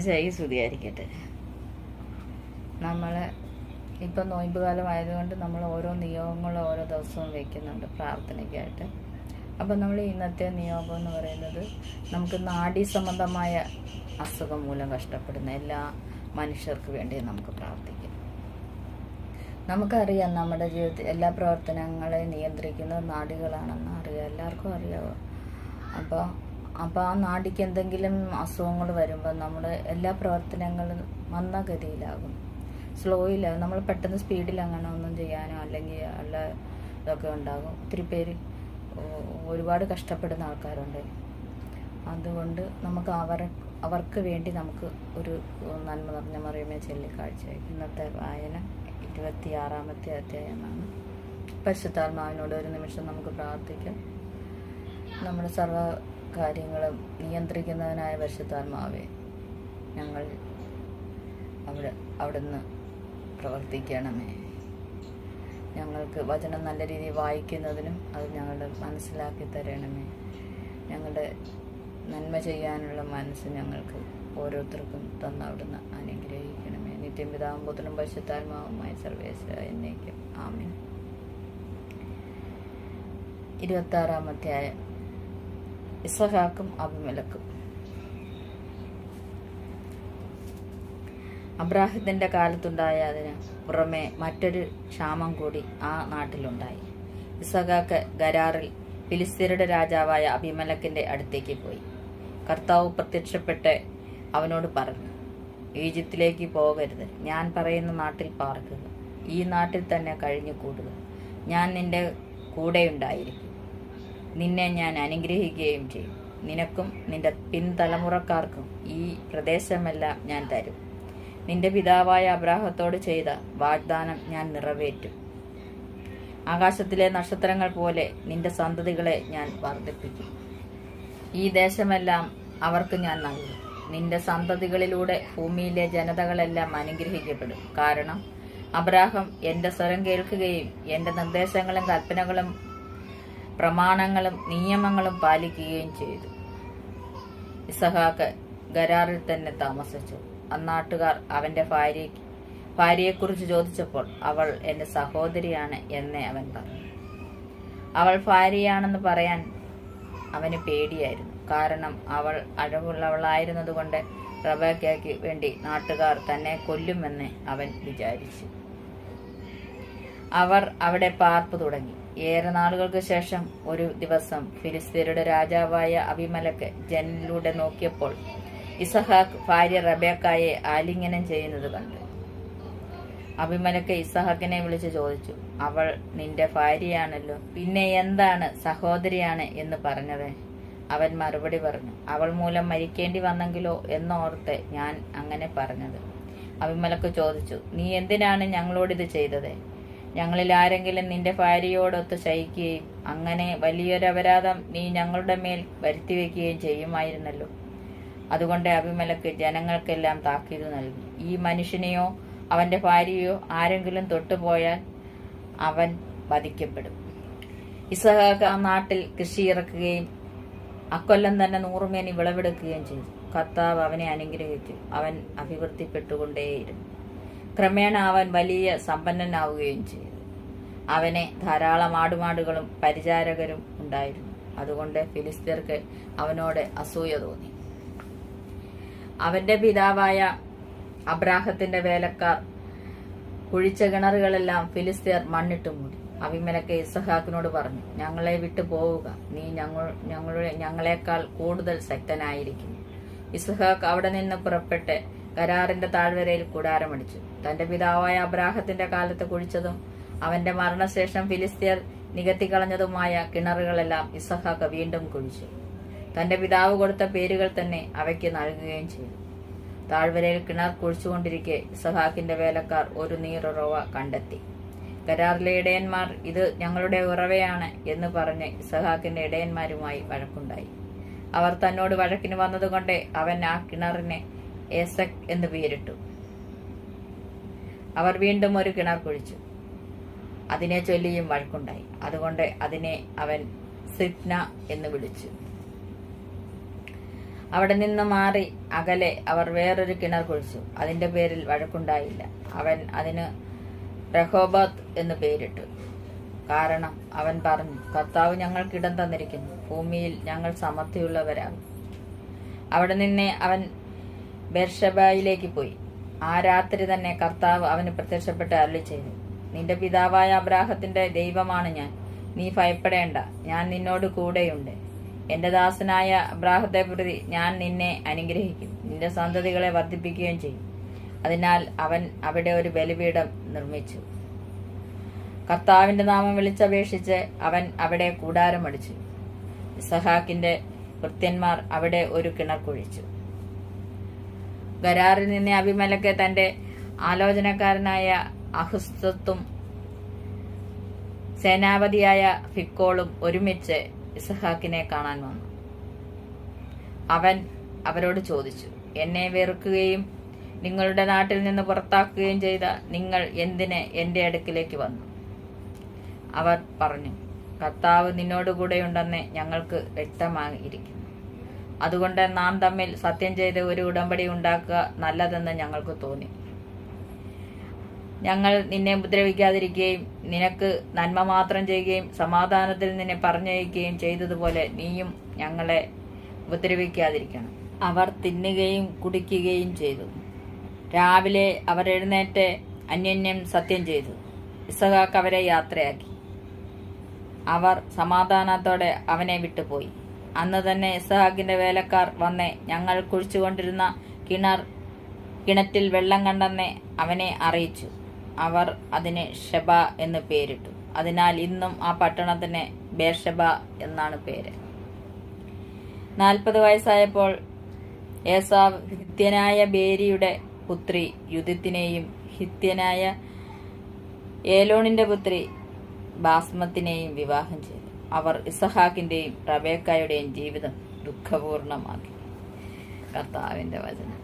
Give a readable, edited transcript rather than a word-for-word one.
ഈശോയ്ക്ക് സ്തുതിയായിരിക്കട്ടെ. നമ്മൾ ഇപ്പം നോയമ്പ് കാലമായതുകൊണ്ട് നമ്മൾ ഓരോ നിയോഗങ്ങളും ഓരോ ദിവസവും വയ്ക്കുന്നുണ്ട് പ്രാർത്ഥനയ്ക്കായിട്ട്. അപ്പം നമ്മൾ ഇന്നത്തെ നിയോഗം എന്ന് പറയുന്നത്, നമുക്ക് നാഡീ സംബന്ധമായ അസുഖം മൂലം കഷ്ടപ്പെടുന്ന എല്ലാ മനുഷ്യർക്ക് വേണ്ടി നമുക്ക് പ്രാർത്ഥിക്കാം. നമുക്കറിയാം നമ്മുടെ ജീവിതത്തിൽ എല്ലാ പ്രവർത്തനങ്ങളെ നിയന്ത്രിക്കുന്നത് നാഡികളാണെന്ന് അറിയാം, എല്ലാവർക്കും അറിയാമോ. അപ്പോൾ ആ നാടിക്ക് എന്തെങ്കിലും അസുഖങ്ങൾ വരുമ്പോൾ നമ്മുടെ എല്ലാ പ്രവർത്തനങ്ങളും മന്ദഗതിയിലാകും, സ്ലോയിലാകും. നമ്മൾ പെട്ടെന്ന് സ്പീഡിൽ അങ്ങനെ ഒന്നും ചെയ്യാനോ അല്ലെങ്കിൽ ഉള്ള ഇതൊക്കെ ഉണ്ടാകും. ഒത്തിരി പേര് ഒരുപാട് കഷ്ടപ്പെടുന്ന ആൾക്കാരുണ്ട്. അതുകൊണ്ട് നമുക്ക് അവർക്ക് വേണ്ടി നമുക്ക് ഒരു നന്മ നിറഞ്ഞ മറിയമേ ചൊല്ലിക്കാഴ്ച. ഇന്നത്തെ വായന 26-ാമത്തെ അധ്യായമാണ്. പരിശുദ്ധാത്മാവിനോട് ഒരു നിമിഷം നമുക്ക് പ്രാർത്ഥിക്കാം. നമ്മുടെ സർവ്വ കാര്യങ്ങളും നിയന്ത്രിക്കുന്നവനായ പരിശുദ്ധാത്മാവേ, ഞങ്ങൾ അവിടുന്ന് പ്രവർത്തിക്കണമേ. ഞങ്ങൾക്ക് വചനം നല്ല രീതിയിൽ വായിക്കുന്നതിനും അത് ഞങ്ങളുടെ മനസ്സിലാക്കി തരണമേ. ഞങ്ങളുടെ നന്മ ചെയ്യാനുള്ള മനസ്സ് ഞങ്ങൾക്ക് ഓരോരുത്തർക്കും തന്ന് അവിടുന്ന് അനുഗ്രഹിക്കണമേ. നിത്യം പിതാവും പുത്രനും പരിശുദ്ധാത്മാവുമായ സർവേശ്വര എന്നേക്കും ആമേൻ. 26-ാം അധ്യായം. ഇസഹാക്കും അബിമേലെക്കും. അബ്രാഹത്തിന്റെ കാലത്തുണ്ടായതിന് പുറമെ മറ്റൊരു ക്ഷാമം കൂടി ആ നാട്ടിലുണ്ടായി. ഇസഹാക്ക് ഗരാറിൽ ഫിലിസ്ത്യരുടെ രാജാവായ അബിമേലെക്കിന്റെ അടുത്തേക്ക് പോയി. കർത്താവ് പ്രത്യക്ഷപ്പെട്ട് അവനോട് പറഞ്ഞു, ഈജിപ്തിലേക്ക് പോകരുത്, ഞാൻ പറയുന്ന നാട്ടിൽ പാർക്കുക, ഈ നാട്ടിൽ തന്നെ കഴിഞ്ഞു കൂടുക. ഞാൻ നിന്റെ കൂടെയുണ്ടായിരിക്കും, നിന്നെ ഞാൻ അനുഗ്രഹിക്കുകയും ചെയ്യും. നിനക്കും നിന്റെ പിൻതലമുറക്കാർക്കും ഈ പ്രദേശമെല്ലാം ഞാൻ തരും. നിന്റെ പിതാവായ അബ്രാഹത്തോട് ചെയ്ത വാഗ്ദാനം ഞാൻ നിറവേറ്റും. ആകാശത്തിലെ നക്ഷത്രങ്ങൾ പോലെ നിന്റെ സന്തതികളെ ഞാൻ വർദ്ധിപ്പിക്കും. ഈ ദേശമെല്ലാം അവർക്ക് ഞാൻ നൽകും. നിന്റെ സന്തതികളിലൂടെ ഭൂമിയിലെ ജനതകളെല്ലാം അനുഗ്രഹിക്കപ്പെടും. കാരണം അബ്രാഹം എന്റെ സ്വരം കേൾക്കുകയും എന്റെ നിർദ്ദേശങ്ങളും കൽപ്പനകളും പ്രമാണങ്ങളും നിയമങ്ങളും പാലിക്കുകയും ചെയ്തു. ഇസഹാക്ക് ഗരാറിൽ തന്നെ താമസിച്ചു. അന്നാട്ടുകാർ അവന്റെ ഭാര്യയെക്കുറിച്ച് ചോദിച്ചപ്പോൾ അവൾ എന്റെ സഹോദരിയാണ് എന്ന് അവൻ പറഞ്ഞു. അവൾ ഭാര്യയാണെന്ന് പറയാൻ അവന് പേടിയായിരുന്നു. കാരണം അവൾ അഴകുള്ളവളായിരുന്നതുകൊണ്ട് റബേക്കയ്ക്ക് വേണ്ടി നാട്ടുകാർ തന്നെ കൊല്ലുമെന്ന് അവൻ വിചാരിച്ചു. അവർ അവിടെ പാർപ്പ് തുടങ്ങി. ഏറെ നാളുകൾക്ക് ശേഷം ഒരു ദിവസം ഫിലിസ്ത്യരുടെ രാജാവായ അബിമേലെക്ക് ജനലിലൂടെ നോക്കിയപ്പോൾ ഇസഹാക്ക് ഭാര്യ റബേക്കായെ ആലിംഗനം ചെയ്യുന്നത് കണ്ടു. അബിമേലെക്ക് ഇസഹാക്കിനെ വിളിച്ച് ചോദിച്ചു, അവൾ നിന്റെ ഭാര്യയാണല്ലോ, പിന്നെ എന്താണ് സഹോദരിയാണ് എന്ന് പറഞ്ഞത്? അവൻ മറുപടി പറഞ്ഞു, അവൾ മൂലം മരിക്കേണ്ടി വന്നെങ്കിലോ എന്നോർത്ത് ഞാൻ അങ്ങനെ പറഞ്ഞത്. അബിമേലെക്ക് ചോദിച്ചു, നീ എന്തിനാണ് ഞങ്ങളോടിത് ചെയ്തത്? ഞങ്ങളിൽ ആരെങ്കിലും നിന്റെ ഭാര്യയോടൊത്ത് ശയിക്കുകയും അങ്ങനെ വലിയൊരു അപരാധം നീ ഞങ്ങളുടെ മേൽ വരുത്തിവെക്കുകയും ചെയ്യുമായിരുന്നല്ലോ. അതുകൊണ്ട് അബിമേലെക്ക് ജനങ്ങൾക്കെല്ലാം താക്കീത് നൽകി, ഈ മനുഷ്യനെയോ അവന്റെ ഭാര്യയോ ആരെങ്കിലും തൊട്ടുപോയാൽ അവൻ വധിക്കപ്പെടും. ഇസഹാക്ക് ആ നാട്ടിൽ കൃഷി ഇറക്കുകയും അക്കൊല്ലം തന്നെ 100 മേനി വിളവെടുക്കുകയും ചെയ്തു. കർത്താവ് അവനെ അനുഗ്രഹിച്ചു. അവൻ അഭിവൃദ്ധിപ്പെട്ടുകൊണ്ടേയിരുന്നു. ക്രമേണ അവൻ വലിയ സമ്പന്നനാവുകയും ചെയ്തു. അവന് ധാരാളം ആടുമാടുകളും പരിചാരകരും ഉണ്ടായിരുന്നു. അതുകൊണ്ട് ഫിലിസ്ത്യർക്ക് അവനോട് അസൂയ തോന്നി. അവന്റെ പിതാവായ അബ്രാഹത്തിന്റെ വേലക്കാർ കുഴിച്ച കിണറുകളെല്ലാം ഫിലിസ്ത്യർ മണ്ണിട്ട് മൂടി. അബിമേലെക്ക് ഇസഹാക്കിനോട് പറഞ്ഞു, ഞങ്ങളെ വിട്ടു പോവുക, നീ ഞങ്ങളെക്കാൾ കൂടുതൽ ശക്തനായിരിക്കുന്നു. ഇസഹാക്ക് അവിടെ നിന്ന് പുറപ്പെട്ട് ഗരാറിന്റെ താഴ്വരയിൽ കൂടാരമടിച്ചു. തന്റെ പിതാവായ അബ്രാഹത്തിന്റെ കാലത്ത് കുഴിച്ചതും അവന്റെ മരണശേഷം ഫിലിസ്ത്യർ നികത്തിക്കളഞ്ഞതുമായ കിണറുകളെല്ലാം ഇസഹാക്ക് വീണ്ടും കുഴിച്ചു. തന്റെ പിതാവ് കൊടുത്ത പേരുകൾ തന്നെ അവയ്ക്ക് നൽകുകയും ചെയ്തു. താഴ്വരയിൽ കിണർ കുഴിച്ചുകൊണ്ടിരിക്കെ ഇസഹാക്കിന്റെ വേലക്കാർ ഒരു നീരുറവ കണ്ടെത്തി. ഗരാറിലെ ഇടയന്മാർ ഇത് ഞങ്ങളുടെ ഉറവയാണ് എന്ന് പറഞ്ഞ് ഇസഹാക്കിന്റെ ഇടയന്മാരുമായി വഴക്കുണ്ടായി. അവർ തന്നോട് വഴക്കിന് വന്നതുകൊണ്ട് അവൻ ആ കിണറിനെ ഏസക് എന്ന് പേരിട്ടു. അവർ വീണ്ടും ഒരു കിണർ കുഴിച്ചു. അതിനെ ചൊല്ലിയും വഴക്കുണ്ടായി. അതുകൊണ്ട് അതിനെ അവൻ സിപ്ന എന്ന് വിളിച്ചു. അവിടെ നിന്ന് മാറി അകലെ അവർ വേറൊരു കിണർ കുഴിച്ചു. അതിന്റെ പേരിൽ വഴക്കുണ്ടായില്ല. അവൻ അതിന് റഹോബത്ത് എന്ന് പേരിട്ടു. കാരണം അവൻ പറഞ്ഞു, കർത്താവ് ഞങ്ങൾക്ക് ഇടം തന്നിരിക്കുന്നു, ഭൂമിയിൽ ഞങ്ങൾ സമൃദ്ധിയുള്ളവരാകും. അവിടെ നിന്നെ അവൻ ബേർഷബയിലേക്ക് പോയി. ആ രാത്രി തന്നെ കർത്താവ് അവന് പ്രത്യക്ഷപ്പെട്ട് അരുളി ചെയ്തു, നിന്റെ പിതാവായ അബ്രാഹത്തിന്റെ ദൈവമാണ് ഞാൻ. നീ ഭയപ്പെടേണ്ട, ഞാൻ നിന്നോട് കൂടെയുണ്ട്. എന്റെ ദാസനായ അബ്രാഹത്തെ പ്രതി ഞാൻ നിന്നെ അനുഗ്രഹിക്കും, നിന്റെ സന്തതികളെ വർദ്ധിപ്പിക്കുകയും ചെയ്യും. അതിനാൽ അവൻ അവിടെ ഒരു ബലിപീഠം നിർമ്മിച്ചു. കർത്താവിന്റെ നാമം വിളിച്ചപേക്ഷിച്ച് അവൻ അവിടെ കൂടാരമടിച്ചു. ഇസഹാക്കിന്റെ ഭൃത്യന്മാർ അവിടെ ഒരു കിണർ കുഴിച്ചു. ഗരാറിൽ നിന്ന് അബിമേലെക്ക് തന്റെ ആലോചനക്കാരനായ അഹുസ്തും സേനാപതിയായ ഫിക്കോളും ഒരുമിച്ച് ഇസഹാക്കിനെ കാണാൻ വന്നു. അവൻ അവരോട് ചോദിച്ചു, എന്നെ വെറുക്കുകയും നിങ്ങളുടെ നാട്ടിൽ നിന്ന് പുറത്താക്കുകയും ചെയ്ത നിങ്ങൾ എന്തിന് എന്റെ അടുക്കിലേക്ക് വന്നു? അവർ പറഞ്ഞു, കർത്താവ് നിന്നോടുകൂടെയുണ്ടെന്ന് ഞങ്ങൾക്ക് വ്യക്തമായിരിക്കുന്നു. അതുകൊണ്ട് നാം തമ്മിൽ സത്യം ചെയ്ത് ഒരു ഉടമ്പടി ഉണ്ടാക്കുക നല്ലതെന്ന് ഞങ്ങൾക്ക് തോന്നി. ഞങ്ങൾ നിന്നെ ഉപദ്രവിക്കാതിരിക്കുകയും നിനക്ക് നന്മ മാത്രം ചെയ്യുകയും സമാധാനത്തിൽ നിന്നെ പറഞ്ഞയക്കുകയും ചെയ്തതുപോലെ നീയും ഞങ്ങളെ ഉപദ്രവിക്കാതിരിക്കണം. അവർ തിന്നുകയും കുടിക്കുകയും ചെയ്തു. രാവിലെ അവർ എഴുന്നേറ്റ് അന്യോന്യം സത്യം ചെയ്തു. ഇസഹാക്ക് അവരെ യാത്രയാക്കി. അവർ സമാധാനത്തോടെ അവനെ വിട്ടുപോയി. അന്ന് തന്നെ ഇസഹാക്കിന്റെ വേലക്കാർ വന്ന് ഞങ്ങൾ കുഴിച്ചുകൊണ്ടിരുന്ന കിണറ്റിൽ വെള്ളം കണ്ടെന്ന് അവനെ അറിയിച്ചു. അവർ അതിന് ഷെബ എന്ന് പേരിട്ടു. അതിനാൽ ഇന്നും ആ പട്ടണത്തിന് ബേർഷെബ എന്നാണ് പേര്. 40 വയസ്സായപ്പോൾ ഏസാവ് ഹിത്യനായ ബേരിയുടെ പുത്രി യുദിത്തിനെയും ഹിത്യനായ ഏലോണിന്റെ പുത്രി ബാസ്മത്തിനെയും വിവാഹം ചെയ്തു. അവർ ഇസഹാക്കിന്റെയും റബേക്കായുടെയും ജീവിതം ദുഃഖപൂർണമാക്കി. കർത്താവിന്റെ വചനം.